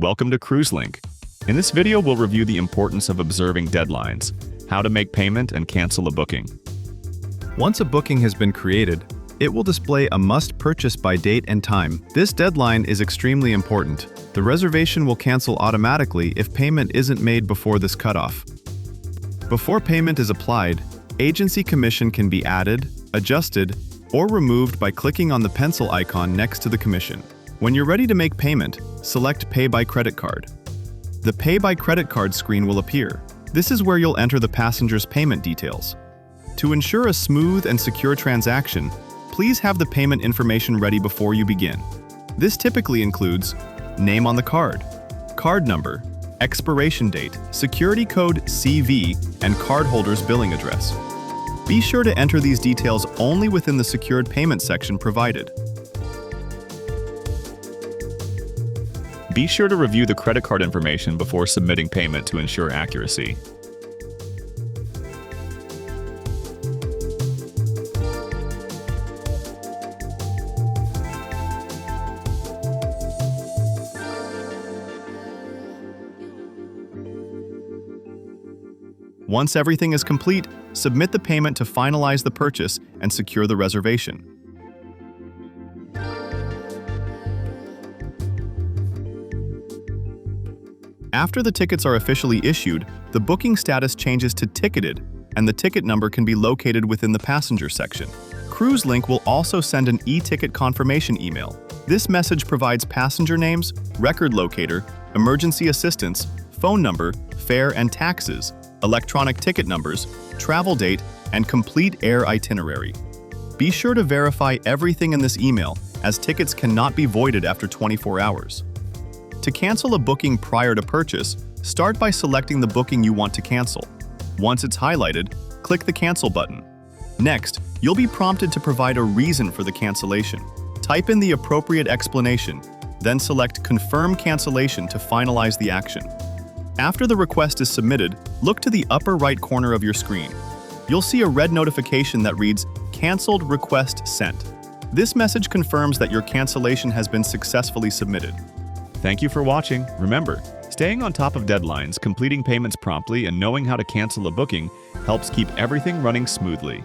Welcome to CruiseLink. In this video, we'll review the importance of observing deadlines, how to make payment and cancel a booking. Once a booking has been created, it will display a must-purchase by date and time. This deadline is extremely important. The reservation will cancel automatically if payment isn't made before this cutoff. Before payment is applied, agency commission can be added, adjusted, or removed by clicking on the pencil icon next to the commission. When you're ready to make payment, select Pay by Credit Card. The Pay by Credit Card screen will appear. This is where you'll enter the passenger's payment details. To ensure a smooth and secure transaction, please have the payment information ready before you begin. This typically includes name on the card, card number, expiration date, security code CV, and cardholder's billing address. Be sure to enter these details only within the secured payment section provided. Be sure to review the credit card information before submitting payment to ensure accuracy. Once everything is complete, submit the payment to finalize the purchase and secure the reservation. After the tickets are officially issued, the booking status changes to ticketed, and the ticket number can be located within the passenger section. CruiseLink will also send an e-ticket confirmation email. This message provides passenger names, record locator, emergency assistance, phone number, fare and taxes, electronic ticket numbers, travel date, and complete air itinerary. Be sure to verify everything in this email, as tickets cannot be voided after 24 hours. To cancel a booking prior to purchase, start by selecting the booking you want to cancel. Once it's highlighted, click the Cancel button. Next, you'll be prompted to provide a reason for the cancellation. Type in the appropriate explanation, then select Confirm Cancellation to finalize the action. After the request is submitted, look to the upper right corner of your screen. You'll see a red notification that reads, "Canceled Request Sent." This message confirms that your cancellation has been successfully submitted. Thank you for watching. Remember, staying on top of deadlines, completing payments promptly, and knowing how to cancel a booking helps keep everything running smoothly.